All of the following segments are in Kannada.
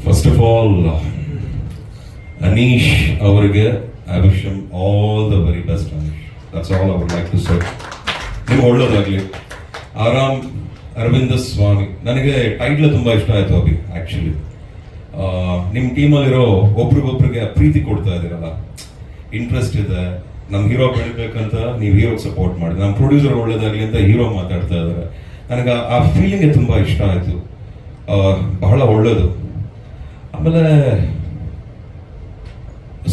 ಫಸ್ಟ್ ಆಫ್ ಆಲ್ ಅನೀಶ್ ಅವರಿಗೆ I wish him all the very best. Anish, that's all I would like to say. ನಿಮ್ಗೆ ಒಳ್ಳೇದಾಗಲಿ. ಆರಾಮ್ ಅರವಿಂದ ಸ್ವಾಮಿ, ನನಗೆ ಟೈಟ್ಲ್ ತುಂಬ ಇಷ್ಟ ಆಯಿತು ಅಭಿ. ಆ್ಯಕ್ಚುಲಿ ನಿಮ್ಮ ಟೀಮಲ್ಲಿರೋ ಒಬ್ರಿಗೊಬ್ರಿಗೆ ಪ್ರೀತಿ ಕೊಡ್ತಾ ಇದ್ದೀರಲ್ಲ, ಇಂಟ್ರೆಸ್ಟ್ ಇದೆ. ನಮ್ಮ ಹೀರೋ ಬೆಳಿಬೇಕಂತ ನೀವು ಹೀರೋಗೆ ಸಪೋರ್ಟ್ ಮಾಡಿ, ನಮ್ಮ ಪ್ರೊಡ್ಯೂಸರ್ ಒಳ್ಳೇದಾಗಲಿ ಅಂತ ಹೀರೋ ಮಾತಾಡ್ತಾ ಇದ್ದಾರೆ. ನನಗೆ ಆ ಫೀಲಿಂಗೇ ತುಂಬ ಇಷ್ಟ ಆಯಿತು. ಬಹಳ ಒಳ್ಳೇದು. ಆಮೇಲೆ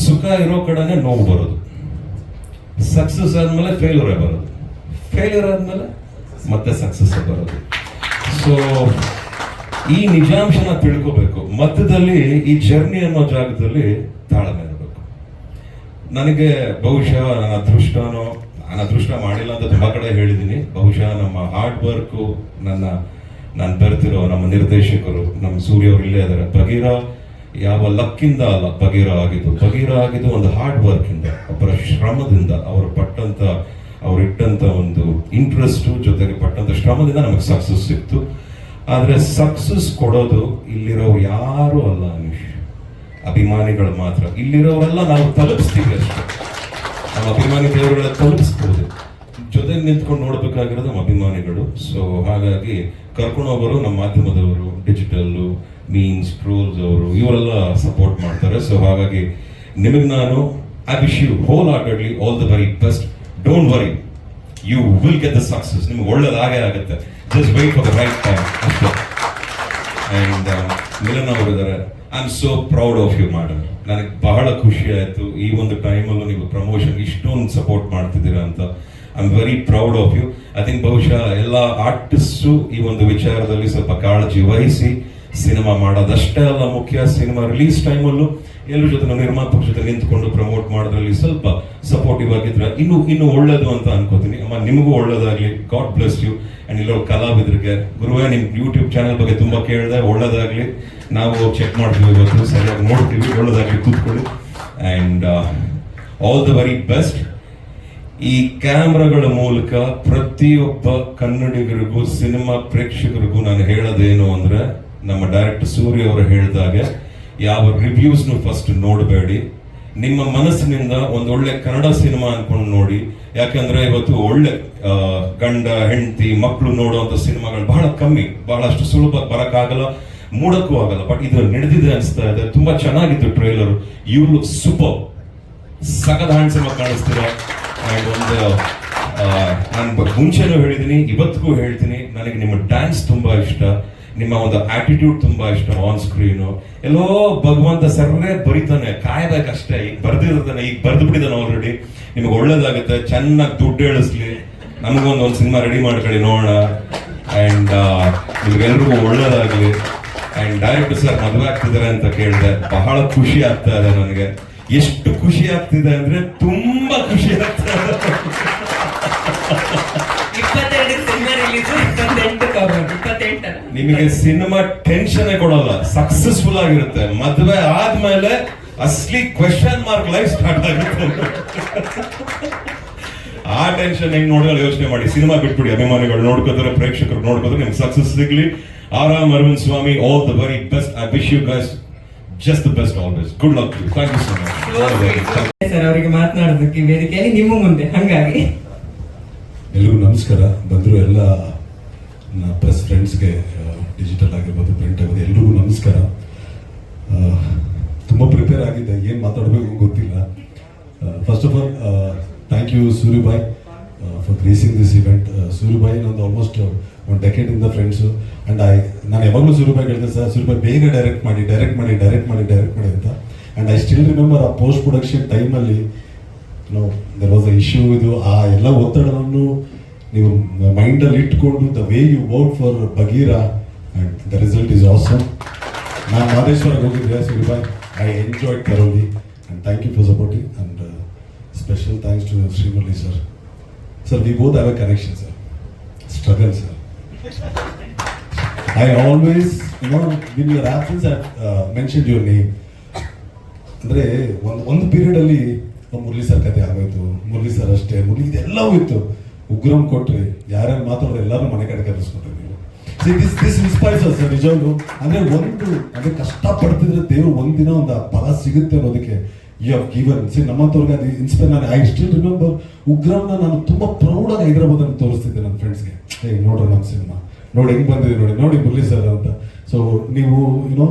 ಸುಖ ಇರೋ ಕಡೆನೇ ನೋವು ಬರೋದು. ಸಕ್ಸಸ್ ಆದ್ಮೇಲೆ ಫೇಲ್ಯೂರೇ ಬರೋದು, ಫೇಲ್ಯೂರ್ ಆದ್ಮೇಲೆ ಮತ್ತೆ ಸಕ್ಸಸ್ ಬರೋದು. ಸೊ ಈ ನಿಜಾಂಶನ ತಿಳ್ಕೋಬೇಕು. ಮಧ್ಯದಲ್ಲಿ ಈ ಜರ್ನಿ ಅನ್ನೋ ಜಾಗದಲ್ಲಿ ತಾಳ್ಮೆ ಇರಬೇಕು. ನನಗೆ ಬಹುಶಃ ನಾನು ಅದೃಷ್ಟ ಮಾಡಿಲ್ಲ ಅಂತ ತುಂಬಾ ಕಡೆ ಹೇಳಿದ್ದೀನಿ. ಬಹುಶಃ ನಮ್ಮ ಹಾರ್ಡ್ ವರ್ಕು, ನಾನು ಬರ್ತಿರೋ ನಮ್ಮ ನಿರ್ದೇಶಕರು, ನಮ್ಮ ಸೂರ್ಯ ಅವರು ಇಲ್ಲೇ ಇದ್ದಾರೆ. ಬಗೀರ ಯಾವ ಲಕ್ಕಿಂದ ಅಲ್ಲ ಬಗೀರ ಆಗಿದ್ದು ಒಂದು ಹಾರ್ಡ್ ವರ್ಕ್ ಇಂದ, ಒಬ್ಬರ ಶ್ರಮದಿಂದ, ಅವ್ರು ಇಟ್ಟಂತ ಒಂದು ಇಂಟ್ರೆಸ್ಟ್ ಜೊತೆಗೆ ಪಟ್ಟಂತ ಶ್ರಮದಿಂದ ನಮಗೆ ಸಕ್ಸಸ್ ಸಿಕ್ತು. ಆದ್ರೆ ಸಕ್ಸಸ್ ಕೊಡೋದು ಇಲ್ಲಿರೋರು ಯಾರು ಅಲ್ಲ ಅನೀಶ್, ಅಭಿಮಾನಿಗಳು ಮಾತ್ರ. ಇಲ್ಲಿರೋರೆಲ್ಲ ನಾವು ತಲುಪಿಸ್ತೀವಿ ಅಷ್ಟೇ. ನಮ್ಮ ಅಭಿಮಾನಿ ದೇವರುಗಳ ತಲುಪಿಸ್ಬೋದು, ಜೊತೆಗೆ ನಿಂತ್ಕೊಂಡು ನೋಡ್ಬೇಕಾಗಿರೋದು ನಮ್ಮ ಅಭಿಮಾನಿಗಳು. ಸೊ ಹಾಗಾಗಿ ಕರ್ಕೊಂಡು ಹೋಗೋರು ನಮ್ಮ ಮಾಧ್ಯಮದವರು, ಡಿಜಿಟಲ್ಲು, ಮೀನ್ಸ್, ಟ್ರೋಲ್ಸ್ ಅವರು, ಇವರೆಲ್ಲ ಸಪೋರ್ಟ್ ಮಾಡ್ತಾರೆ. ಸೊ ಹಾಗಾಗಿ ನಿಮಗೆ ನಾನು I wish you wholeheartedly all the very best. Don't worry, you will get the success. ನಿಮ್ಗೆ ಒಳ್ಳೇದಾಗೇ ಆಗುತ್ತೆ. Just wait for the right time ಅಷ್ಟೇ. ಅಂಡ್ ಮಿಲನ್ ಅವರಿದ್ದಾರೆ. I am so proud of you madam. ನನಗೆ ಬಹಳ ಖುಷಿ ಆಯಿತು ಈ ಒಂದು ಟೈಮಲ್ಲೂ ನೀವು ಪ್ರಮೋಷನ್ ಇಷ್ಟೊಂದು ಸಪೋರ್ಟ್ ಮಾಡ್ತಿದ್ದೀರಾ ಅಂತ. I am very proud of you. I think ಬಹುಶಃ ಎಲ್ಲ ಆರ್ಟಿಸ್ಟು ಈ ಒಂದು ವಿಚಾರದಲ್ಲಿ ಸ್ವಲ್ಪ ಕಾಳಜಿ ವಹಿಸಿ ಸಿನಿಮಾ ಮಾಡೋದಷ್ಟೇ ಅಲ್ಲ ಮುಖ್ಯ, ಸಿನಿಮಾ ರಿಲೀಸ್ ಟೈಮಲ್ಲೂ ಎಲ್ಲರ ಜೊತೆ ನಾವು ನಿರ್ಮಾಪಕರ ಜೊತೆ ನಿಂತ್ಕೊಂಡು ಪ್ರಮೋಟ್ ಮಾಡೋದ್ರಲ್ಲಿ ಸ್ವಲ್ಪ ಸಪೋರ್ಟಿವ್ ಆಗಿದ್ರೆ ಇನ್ನು ಒಳ್ಳೇದು ಅಂತ ಅನ್ಕೋತೀನಿ. ಅಮ್ಮ, ನಿಮಗೂ ಒಳ್ಳೇದಾಗ್ಲಿ. God bless you. ಅಂಡ್ ಇಲ್ಲೋ ಕಲಾವಿದರಿಗೆ ಗುರುವೇ, ನಿಮ್ ಯೂಟ್ಯೂಬ್ ಚಾನಲ್ ಬಗ್ಗೆ ತುಂಬಾ ಕೇಳಿದೆ. ಒಳ್ಳೇದಾಗ್ಲಿ. ನಾವು ಚೆಕ್ ಮಾಡ್ತೀವಿ, ಇವತ್ತು ಸರಿಯಾಗಿ ನೋಡ್ತೀವಿ. ಒಳ್ಳೇದಾಗ್ಲಿ, ಕೂತ್ಕೊಳ್ಳಿ. And all the very best. ಈ ಕ್ಯಾಮ್ರಾಗಳ ಮೂಲಕ ಪ್ರತಿಯೊಬ್ಬ ಕನ್ನಡಿಗರಿಗೂ, ಸಿನಿಮಾ ಪ್ರೇಕ್ಷಕರಿಗೂ ನಾನು ಹೇಳೋದೇನು ಅಂದ್ರೆ, ನಮ್ಮ ಡೈರೆಕ್ಟರ್ ಸೂರ್ಯ ಅವರು ಹೇಳಿದಾಗೆ ಯಾವ ರಿವ್ಯೂಸ್ನು ಫಸ್ಟ್ ನೋಡಬೇಡಿ. ನಿಮ್ಮ ಮನಸ್ಸಿನಿಂದ ಒಂದು ಒಳ್ಳೆ ಕನ್ನಡ ಸಿನಿಮಾ ಅನ್ಕೊಂಡು ನೋಡಿ. ಯಾಕಂದ್ರೆ ಇವತ್ತು ಒಳ್ಳೆ ಗಂಡ ಹೆಂಡತಿ ಮಕ್ಕಳು ನೋಡುವಂತ ಸಿನಿಮಾಗಳು ಬಹಳ ಕಮ್ಮಿ, ಬಹಳಷ್ಟು ಸುಲಭ ಬರಕ್ಕಾಗಲ್ಲ, ಮೂಡಕ್ಕೂ ಆಗಲ್ಲ. ಬಟ್ ಇದು ನಡೆದಿದೆ ಅನಿಸ್ತಾ ಇದೆ. ತುಂಬಾ ಚೆನ್ನಾಗಿತ್ತು ಟ್ರೈಲರ್. ಯು ಲುಕ್ ಸೂಪರ್, ಸಖತ್ ಹ್ಯಾಂಡ್ಸಮ್ ಆಗಿ ಕಾಣಿಸ್ತೀರಾ. ನಾನು ಮುಂಚೆನೂ ಹೇಳಿದ್ದೀನಿ, ಇವತ್ತಿಗೂ ಹೇಳ್ತೀನಿ, ನನಗೆ ನಿಮ್ಮ ಡ್ಯಾನ್ಸ್ ತುಂಬಾ ಇಷ್ಟ, ನಿಮ್ಮ ಒಂದು ಆಟಿಟ್ಯೂಡ್ ತುಂಬಾ ಇಷ್ಟ ಆನ್ ಸ್ಕ್ರೀನು. ಎಲ್ಲೋ ಭಗವಂತ ಸರ್ರೇ ಬರೀತಾನೆ, ಕಾಯ್ಬೇಕಷ್ಟೇ. ಈಗ ಬರ್ದಿರ್ತಾನೆ, ಈಗ ಬರ್ದು ಬಿಟ್ಟಿದ್ದಾನೆ ಆಲ್ರೆಡಿ. ನಿಮ್ಗೆ ಒಳ್ಳೇದಾಗುತ್ತೆ, ಚೆನ್ನಾಗಿ ದುಡ್ಡು ಹೇಳಿಸ್ಲಿ, ನಮಗೊಂದು ಸಿನಿಮಾ ರೆಡಿ ಮಾಡ್ಕೊಳ್ಳಿ, ನೋಡೋಣ. ಅಂಡ್ ನಿಮ್ಗೆಲ್ರಿಗೂ ಒಳ್ಳೇದಾಗ್ಲಿ. ಅಂಡ್ ಡೈರೆಕ್ಟರ್ ಸರ್ ಮದುವೆ ಆಗ್ತಿದ್ದಾರೆ ಅಂತ ಕೇಳಿದೆ, ಬಹಳ ಖುಷಿ ಆಗ್ತಾ ಇದೆ ನನಗೆ. ಎಷ್ಟು ಖುಷಿ ಆಗ್ತಿದೆ ಅಂದ್ರೆ ತುಂಬಾ ಖುಷಿ ಆಗ್ತಾ ಇದೆ. ನಿಮಗೆ ಸಿನಿಮಾ ಟೆನ್ಷನ್ ಕೊಡಲ್ಲ, ಸಕ್ಸಸ್ಫುಲ್ ಆಗಿರುತ್ತೆ. ಮದುವೆ ಆದ್ಮೇಲೆ ಅಸ್ಲಿ ಕ್ವೆಶ್ಚನ್ ಮಾರ್ಕ್ ಲೈಫ್ ಸ್ಟಾರ್ಟ್ ಆಗುತ್ತೆ. ಆ ಟೆನ್ಷನ್ ಹೆಂಗ್ ನೋಡೋದು ಯೋಚನೆ ಮಾಡಿ. ಸಿನಿಮಾ ಬಿಟ್ಬಿಡಿ, ಅಭಿಮಾನಿಗಳು ನೋಡ್ಕೋತಾರೆ, ಪ್ರೇಕ್ಷಕರು ನೋಡ್ಕೋತಾರೆ, ನಿಮ್ಗೆ ಸಕ್ಸಸ್ ಸಿಗ್ಲಿ. ಆರಾಮ್ Arvind Swamy, all the very best. I wish you guys just the best always. Good luck you. Thank you so much sir. ಅವರಿಗೆ ಮಾತನಾಡೋದಕ್ಕೆ ವೇದಿಕೆಯಲ್ಲಿ ನಿಮ್ಮ ಮುಂದೆ. ಹಾಗಾಗಿ ಎಲ್ರಿಗೂ ನಮಸ್ಕಾರ. ಬಂದರು ಎಲ್ಲ ಪ್ರೆಸ್ ಫ್ರೆಂಡ್ಸ್ಗೆ, ಡಿಜಿಟಲ್ ಆಗಿರ್ಬೋದು, ಪ್ರಿಂಟ್ ಆಗಿರ್ಬೋದು, ಎಲ್ರಿಗೂ ನಮಸ್ಕಾರ. ತುಂಬ ಪ್ರಿಪೇರ್ ಆಗಿದ್ದೆ, ಏನು ಮಾತಾಡಬೇಕು ಗೊತ್ತಿಲ್ಲ. First of all thank you Suryabhai for gracing this event. Suryabhai ನಂದು ಆಲ್ಮೋಸ್ಟ್ ಒಂದು ಡೆಕೆಡಿಂದ ಫ್ರೆಂಡ್ಸು. ಆ್ಯಂಡ್ ನಾನು ಯಾವಾಗಲೂ ಸೂರ್ಯಭಾಯ್ ಹೇಳ್ದೆ, ಸರ್ ಸೂರ್ಯಭಾಯ್ ಬೇಗ ಡೈರೆಕ್ಟ್ ಮಾಡಿ ಅಂತ. ಆ್ಯಂಡ್ ಐ ಸ್ಟಿಲ್ ರಿಮೆಂಬರ್ ಆ ಪೋಸ್ಟ್ ಪ್ರೊಡಕ್ಷನ್ ಟೈಮಲ್ಲಿ ದೆರ್ ವಾಸ್ ಅ ಇಶ್ಯೂ. ಇದು ಆ ಎಲ್ಲ ಒತ್ತಡವನ್ನು ನೀವು ಮೈಂಡಲ್ಲಿ ಇಟ್ಕೊಂಡು the way you work for Bagheera and the result is awesome. ನಾನು ಮಾದೇಶ್ವರಕ್ಕೆ ಹೋಗಿದ್ದೆ Suryabhai. I enjoyed thoroughly and thank you for supporting. And special thanks to Srimurali sir. Sir, we both have a connection sir. Struggle sir. I always, in your absence, I mentioned your name. ಅಂದರೆ ಒಂದು ಪೀರಿಯಡಲ್ಲಿ ಮುರಳಿ ಸರ್ ಕತೆ ಆಗೋಯ್ತು, ಮುರಳಿ ಸರ್ ಅಷ್ಟೇ, ಮುರಳಿ ಇದೆಲ್ಲವೂ ಇತ್ತು. ಉಗ್ರಂ ಕೊಟ್ಟರೆ ಯಾರ್ಯಾರು ಮಾತಾಡೋದು ಎಲ್ಲರೂ ಮನೆ ಕಡೆ ಕರೆಸ್ಕೊಟ್ರಿ ನೀವು. ದಿಸ್ ಇನ್ಸ್ಪೈರ್ಸ್ ಅಸ್ ನಿಜವಾಗ್ಲು. ಅಂದ್ರೆ ಅಂದ್ರೆ ಕಷ್ಟಪಡ್ತಿದ್ರೆ ದೇವರು ಒಂದಿನ ಒಂದು ಫಲ ಸಿಗುತ್ತೆ ಅನ್ನೋದಕ್ಕೆ ಯು ಹ್ಯಾವ್ ಗಿವನ್. ನಮ್ಮಂತವ್ರಿಗೆ ಅದು ಇನ್ಸ್ಪೈರ್. ಐ ಸ್ಟಿಲ್ ರಿಮೆಂಬರ್ ಉಗ್ರಮ್ನ ನಾನು ತುಂಬಾ ಪ್ರೌಡ್ ಆಗಿ ಹೈದರಾಬಾದ್ ಅಲ್ಲಿ ತೋರಿಸ್ತಿದ್ದೆ ನನ್ನ ಫ್ರೆಂಡ್ಸ್ಗೆ. ನೋಡ್ರಿ ನಮ್ಮ ಸಿನಿಮಾ ನೋಡಿ ಹೆಂಗ್ ಬಂದಿದೆ, ನೋಡಿ ಮುರಳಿ ಸರ್ ಅಂತ. ಸೊ ನೀವು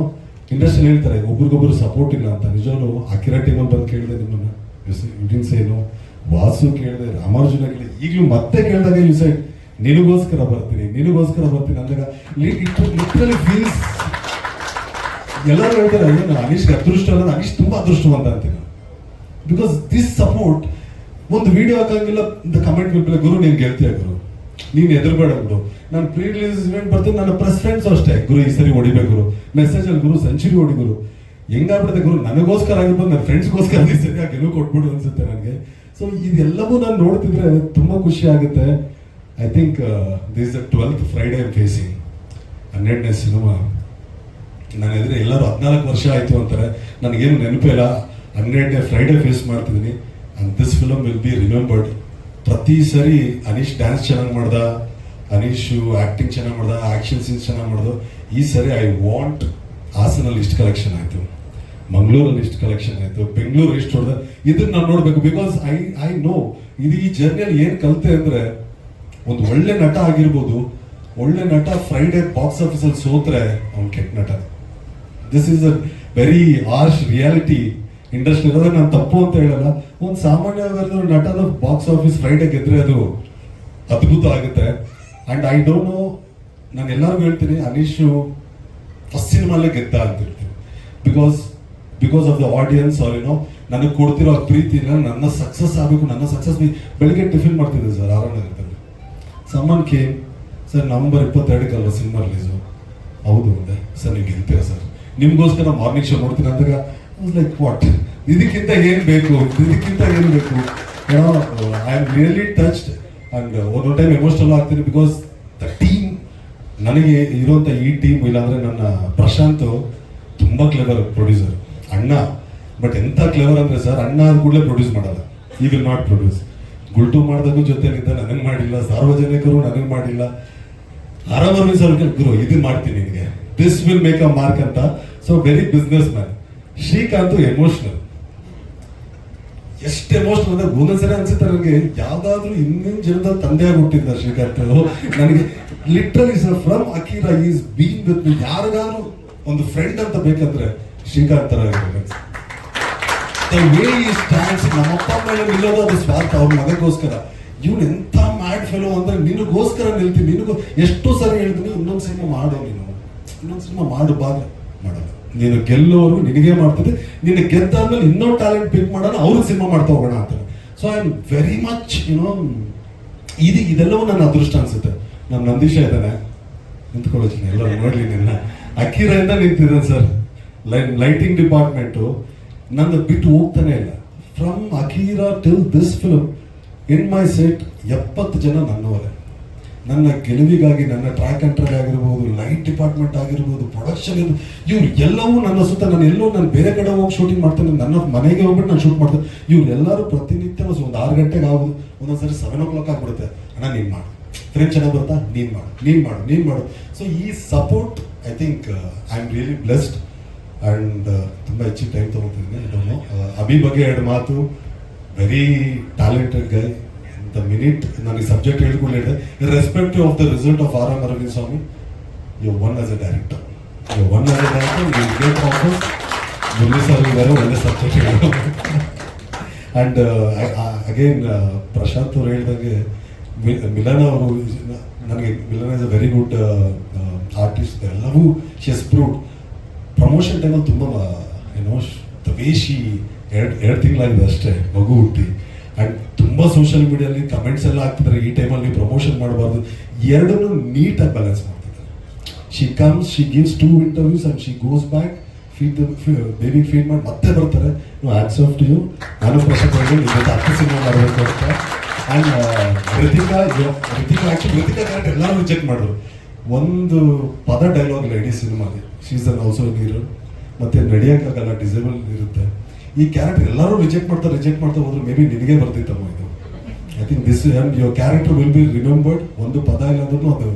ಇಂಡಸ್ಟ್ರಿ ಹೇಳ್ತಾರೆ ಒಬ್ರಿಗೊಬ್ರು ಸಪೋರ್ಟ್ ಇಲ್ಲ ಅಂತ. ನಿಜವಾಗ್ಲು ಅಕಿರಾ ಟೀಮಲ್ಲಿ ಬಂದು ಕೇಳಿದೆ ನಿಮ್ಮನ್ನ, ಯುಡಿನ್ಸ್ ಏನು ವಾಸು ಕೇಳಿದೆ, ರಾಮಾರ್ಜುನ ಕೇಳಿದೆ, ಈಗಲೂ ಮತ್ತೆ ಕೇಳಿದಾಗ ಯು ಸೈಡ್ ನಿನಗೋಸ್ಕರ ಬರ್ತೀನಿ ಅಂದಾಗ ಲಿಟ್ರಲಿ ಫೀಲ್ಸ್. ಎಲ್ಲರೂ ಹೇಳ್ತಾರೆ ಏನು ಅನೀಶ್ಗೆ ಅದೃಷ್ಟ ಅಲ್ಲ, ಅನೀಶ್ ತುಂಬಾ ಅದೃಷ್ಟವಂತ ಅಂತೀನಿ. Because this support. ಒಂದು ವಿಡಿಯೋ ಹಾಕಂಗಿಲ್ಲ, ಕಮೆಂಟ್ ಬಿಡ್ಬಿಲ್ಲ, ಗುರು ನೀನ್ ಗೆಲ್ತೀಯ ಗುರು, ನೀನ್ ಎದುರುಬೇಡ ಗುರು. ನಾನು ಪ್ರೀ ರಿಲೀಸ್ ಇವೆಂಟ್ ಬರ್ತೀನಿ, ನನ್ನ ಪ್ರೆಸ್ ಫ್ರೆಂಡ್ಸ್ ಅಷ್ಟೇ, ಗುರು ಈ ಸರಿ ಹೊಡಿಬೇಕು ಗುರು, ಮೆಸೇಜ್ ಅಲ್ಲಿ ಗುರು ಸೆಂಚುರಿ ಹೊಡಿ ಗುರು. ಹೆಂಗಾಗ್ಬಿಡುತ್ತೆ ಗುರು, ನನಗೋಸ್ಕರ ಆಗಿರ್ಬೋದು, ನನ್ನ ಫ್ರೆಂಡ್ಸ್ಗೋಸ್ಕರ ಈ ಸರಿ ಆ ಗೆಲುವು ಕೊಟ್ಬಿಡು ಅನ್ಸುತ್ತೆ ನನಗೆ. ಸೊ ಇದೆಲ್ಲವೂ ನಾನು ನೋಡ್ತಿದ್ರೆ ತುಂಬಾ ಖುಷಿ ಆಗುತ್ತೆ. I think this the 12th Friday I am facing. 12ನೇ ಸಿನಿಮಾ ನನ್ನ ಎದುರು ಎಲ್ಲರೂ 14 ವರ್ಷ ಆಯ್ತು ಅಂತಾರೆ, ನನಗೇನು ನೆನಪಿಲ್ಲ. 12ನೇ ಫ್ರೈಡೆ ಫೇಸ್ ಮಾಡ್ತಿದ್ದೀನಿ. And this film will be remembered. ಪ್ರತಿ ಸರಿ ಅನೀಶ್ ಡ್ಯಾನ್ಸ್ ಚೆನ್ನಾಗಿ ಮಾಡ್ದ, ಅನೀಶ್ ಆಕ್ಟಿಂಗ್ ಚೆನ್ನಾಗಿ ಮಾಡ್ದ, ಆಕ್ಷನ್ ಸೀನ್ಸ್ ಚೆನ್ನಾಗಿ ಮಾಡ್ದು. ಈ ಸರಿ ಐ ವಾಂಟ್ ಹಾಸನಲ್ಲಿ ಇಷ್ಟು ಕಲೆಕ್ಷನ್ ಆಯ್ತು, ಮಂಗಳೂರಲ್ಲಿ ಇಷ್ಟು ಕಲೆಕ್ಷನ್ ಆಯ್ತು, ಬೆಂಗಳೂರು ಇಷ್ಟು ಹೊಡೆದ, ಇದನ್ನ ನಾನು ನೋಡ್ಬೇಕು. ಬಿಕಾಸ್ ಐ ನೋ ಇದು ಈ ಜರ್ನಿಯಲ್ಲಿ ಏನ್ ಕಲಿತೆ ಅಂದ್ರೆ, ಒಂದು ಒಳ್ಳೆ ನಟ ಆಗಿರ್ಬೋದು, ಒಳ್ಳೆ ನಟ ಫ್ರೈಡೆ ಬಾಕ್ಸ್ ಆಫೀಸ್ ಅಲ್ಲಿ ಸೋತ್ರೆ ಅವ್ನು ಕೆಟ್ಟ ನಟ. This is a very harsh reality industry ಇರೋದ್ರೆ. ನಾನು ತಪ್ಪು ಅಂತ ಹೇಳಲ್ಲ. ಒಂದು ಸಾಮಾನ್ಯವಾದ ನಟನ ಬಾಕ್ಸ್ ಆಫೀಸ್ ಫ್ರೈಡೆ ಗೆದ್ರೆ ಅದು ಅದ್ಭುತ ಆಗುತ್ತೆ. ಅಂಡ್ ಐ ಡೋಂಟ್ ನೋ, ನಾನು ಎಲ್ಲರಿಗೂ ಹೇಳ್ತೀನಿ ಅನೀಶು ಫಸ್ಟ್ ಸಿನಿಮಾಲೇ ಗೆದ್ದ ಅಂತಿರ್ತೀನಿ. ಬಿಕಾಸ್ ಆಫ್ ದ ಆಡಿಯನ್ಸ್ ಅವ್ರು ನನಗೆ ಕೊಡ್ತಿರೋ ಪ್ರೀತಿನ, ನನ್ನ ಸಕ್ಸಸ್ ಆಗಬೇಕು, ನನ್ನ ಸಕ್ಸಸ್. ಬೆಳಿಗ್ಗೆ ಟಿಫಿನ್ ಮಾಡ್ತಿದ್ದೆ ಸರ್ ಆರಾಮದಲ್ಲಿ. ಸಮ್ಮನ್ ಕೇಮ್ ಸರ್, ನವೆಂಬರ್ 22 ಅಲ್ವಾ ಸಿನಿಮಾ ರಿಲೀಸು? ಹೌದು ಅಂದೆ. ಸರ್ ನೀವು ಗೆಲ್ತೀರಾ ಸರ್, ನಿಮ್ಗೋಸ್ಕರ ಮಾರ್ನಿಂಗ್ ಶೋ ನೋಡ್ತೀನಿ ಅಂದಾಗ ಲೈಕ್ ವಾಟ್, ಇದಕ್ಕಿಂತ ಏನ್ ಬೇಕು? I am really touched. And ಒಂದೊಂದು ಟೈಮ್ ಎಮೋಷನಲ್ ಆಗ್ತೀನಿ. ಬಿಕಾಸ್ ದ ಟೀಮ್, ನನಗೆ ಇರುವಂತ ಈ ಟೀಮ್, ಇಲ್ಲಾಂದ್ರೆ ನನ್ನ ಪ್ರಶಾಂತ್ ತುಂಬಾ ಕ್ಲೆವರ್ ಪ್ರೊಡ್ಯೂಸರ್, ಅಣ್ಣ. ಬಟ್ ಎಂತ ಕ್ಲೆವರ್ ಅಂದ್ರೆ ಸರ್, ಅಣ್ಣ ಆದ ಕೂಡಲೇ ಪ್ರೊಡ್ಯೂಸ್ ಮಾಡಲ್ಲ. ಈ ವಿಲ್ ನಾಟ್ ಪ್ರೊಡ್ಯೂಸ್. ಗುಲ್ಟು ಮಾಡಿದಾಗೂ ಜೊತೆಲಿದ್ದ, ನನಗೆ ಮಾಡಿಲ್ಲ. ಸಾರ್ವಜನಿಕರು ನನಗೆ ಮಾಡಿಲ್ಲ. ಆರಾಮರ್ವಿ ಸರ್ ಗುರು ಇದನ್ನ ಮಾಡ್ತೀನಿ ನಿನಗೆ, this will make a mark ಅಂತ. So very business man. Srikanth emotional. ಎಷ್ಟು ಎಮೋಷನಲ್ ಅಂದ್ರೆ ಒಂದೊಂದ್ಸರಿ ಅನ್ಸುತ್ತೆ ನನಗೆ ಯಾವ್ದಾದ್ರು ಇನ್ನೊಂದು ಜನದ ತಂದೆಯಾಗಿ ಹುಟ್ಟಿದ್ದ ಶ್ರೀಕಾಂತ್. ನನಗೆ literally sir, from Akira is been with me. ಯಾರಿಗಾದ್ರು ಒಂದು ಫ್ರೆಂಡ್ ಅಂತ ಬೇಕಂದ್ರೆ ಶ್ರೀಕಾಂತ್ ತರ ಇರಬೇಕು. ನಮ್ಮಪ್ಪ ಮೇಲೆ ನಿಲ್ಲೋದು ಅದು ಸ್ವಾರ್ಥ, ಅವ್ರ ಮಗಗೋಸ್ಕರ. ಇವ್ನು ಎಂತ ಮ್ಯಾಡ್ ಫೆಲೋ ಅಂದ್ರೆ, ನಿನಗೋಸ್ಕರ ನಿಲ್ತೀನಿ, ನಿನಗೂ ಎಷ್ಟೋ ಸರಿ ಹೇಳ್ತೀನಿ ಇನ್ನೊಂದು ಸಿನಿಮಾ ಮಾಡು, ಇನ್ನೊಂದು ಸಿನಿಮಾ ಮಾಡು, ಮಾಡಲ್ಲ. ನೀನು ಗೆಲ್ಲೋರು ನಿನಗೆ ಮಾಡ್ತಿದ್ದೆ, ನೀನು ಗೆದ್ದಾದ್ಮೇಲೆ ಇನ್ನೊಂದು ಟ್ಯಾಲೆಂಟ್ ಪಿಕ್ ಮಾಡೋಣ, ಅವ್ರಿಗೆ ಸಿನಿಮಾ ಮಾಡ್ತಾ ಹೋಗೋಣ ಅಂತ. So I am very much ಇದೆಲ್ಲವೂ ನನ್ನ ಅದೃಷ್ಟ ಅನ್ಸುತ್ತೆ. ನಮ್ಮ ನಂದೀಶ ಇದ್ದಾನೆ, ನಿಂತ್ಕೊಳ್ಳೋತೀನಿ, ಎಲ್ಲ ನೋಡ್ಲಿ ನಿನ್ನ. ಅಕೀರಾ ಇಂದ ನಿಂತಿದ್ದಾನೆ ಸರ್, ಲೈಟಿಂಗ್ ಡಿಪಾರ್ಟ್ಮೆಂಟು ನನ್ನ ಬಿಟ್ಟು ಹೋಗ್ತಾನೆ ಇಲ್ಲ. From Akira till this film in my set 70 ಜನ ನನ್ನವರೇ. ನನ್ನ ಗೆಲುವಿಗಾಗಿ, ನನ್ನ ಟ್ರ್ಯಾಕ್ ಕಂಟ್ರೋಲ್ ಆಗಿರ್ಬೋದು, ಲೈಟ್ ಡಿಪಾರ್ಟ್ಮೆಂಟ್ ಆಗಿರ್ಬೋದು, ಪ್ರೊಡಕ್ಷನ್ ಇರ್ಬೋದು, ಇವ್ರು ಎಲ್ಲವೂ ನನ್ನ ಸುತ್ತ. ನಾನು ಬೇರೆ ಕಡೆ ಹೋಗಿ ಶೂಟಿಂಗ್ ಮಾಡ್ತೇನೆ, ನನ್ನ ಮನೆಗೆ ಹೋಗ್ಬಿಟ್ಟು ನಾನು ಶೂಟ್ ಮಾಡ್ತೇನೆ. ಇವ್ರು ಎಲ್ಲರೂ ಪ್ರತಿನಿತ್ಯ ಒಂದು 6 ಗಂಟೆಗೆ ಆಗೋದು, ಒಂದೊಂದ್ಸರಿ 7 o'clock ಆಗ್ಬಿಡುತ್ತೆ. ಅಣ್ಣ ನೀನ್ ಮಾಡು, ಫ್ರೆಂಡ್ ಚೆನ್ನಾಗಿ ಬರ್ತಾ, ನೀನ್ ಮಾಡು. ಸೊ ಈ support, I think I am really blessed. And ತುಂಬಾ ಹೆಚ್ಚಿಗೆ ಟೈಮ್ ತಗೊಳ್ತಿದ್ದೀನಿ. ಅಭಿ ಬಗ್ಗೆ 2 ಮಾತು. Very talented guy. The minute ನನಗೆ ಸಬ್ಜೆಕ್ಟ್ ಹೇಳ್ಕೊಂಡು ಹೇಳಿದೆ, irrespective of the result of R M Arvind Swami, you won as a director, you great offers. Murali sir ಇದ್ದಾರೆ, ಒಳ್ಳೆ ಸಬ್ಜೆಕ್ಟ್ ಹೇಳೋದು. ಅಂಡ್ ಅಗೇನ್ ಪ್ರಶಾಂತ್ ಅವ್ರು ಹೇಳಿದಾಗೆ, ಮಿಲನ್ ಅವರು, ನನಗೆ Milan is a very good artist. ಎಲ್ಲವೂ ಶಿ ಹಸ್ ಪ್ರೂವ್ಡ್. ಪ್ರಮೋಷನ್ ಟೈಮಲ್ಲಿ ತುಂಬ ದ ವೇ ಶಿ 2 ತಿಂಗಳಾಗಿದೆ ಅಷ್ಟೇ ಮಗು ಹುಟ್ಟಿ. ಅಂಡ್ ತುಂಬಾ ಸೋಷಿಯಲ್ ಮೀಡಿಯಲ್ಲಿ ಕಮೆಂಟ್ಸ್ ಎಲ್ಲ ಹಾಕ್ತಿದ್ದಾರೆ, ಈ ಟೈಮಲ್ಲಿ ಪ್ರಮೋಷನ್ ಮಾಡಬಾರ್ದು. ಎರಡನ್ನೂ ನೀಟಾಗಿ ಬ್ಯಾಲೆನ್ಸ್ ಮಾಡ್ತಿದ್ದಾರೆ. She comes, she gives 2 interviews and she goes back, baby feed ಮಾಡಿ ಮತ್ತೆ ಬರ್ತಾರೆ. Hats off to you. ನಾನು ಪ್ರಶಾಂತ್ ಅರ್ಥ ಸಿನಿಮಾ ಮಾಡಬೇಕು ಅಂತ. ಅಂಡ್ ರಿತಿಕಾ ಕ್ಯಾರೆಕ್ಟರ್ ಎಲ್ಲರೂ ರಿಜೆಕ್ಟ್ ಮಾಡಿದ್ರು. ಒಂದು ಪದ ಡೈಲಾಗ್ ಇಲ್ಲ ಇಡೀ ಸಿನಿಮಾಗೆ. She is also hero. ಮತ್ತೆ ನಡೆಯೋಕ್ಕಾಗಲ್ಲ, ಡಿಸೇಬಲ್ ಇರುತ್ತೆ. ಈ ಕ್ಯಾರೆಕ್ಟರ್ ಎಲ್ಲರೂ ರಿಜೆಕ್ಟ್ ಮಾಡ್ತಾ ಹೋದ್ರೆ ಮೇ ಬಿ ನಿನಗೆ ಬರ್ತಿತ್ತಮ್ಮ ಇದು. I think this your character will be remembered. ಒಂದು ಪದ ಇಲ್ಲಾಂದ್ರೂ ಅದು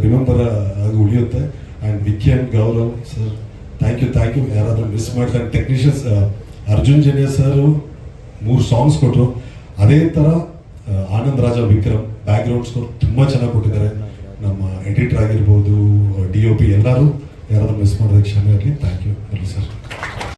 ರಿಮೆಂಬರ್ ಆಗಿ ಉಳಿಯುತ್ತೆ. And Vicky and Gaurav sir thank you ಯಾರಾದರೂ ಮಿಸ್ ಮಾಡ್ತಾರೆ. Technicians Arjun Janya sir 3 songs ಕೊಟ್ಟರು. ಅದೇ ಥರ ಆನಂದ್ ರಾಜ ವಿಕ್ರಮ್ ಬ್ಯಾಕ್ಗ್ರೌಂಡ್ ಸ್ಕೋರ್ ತುಂಬ ಚೆನ್ನಾಗಿ ಕೊಟ್ಟಿದ್ದಾರೆ. ನಮ್ಮ ಎಡಿಟರ್ ಆಗಿರ್ಬೋದು, DOP ಎಲ್ಲರೂ ಯಾರಾದರೂ ಮಿಸ್ ಮಾಡೋದಕ್ಕೆ ಕ್ಷಮೆ ಇರಲಿ. Thank you sir.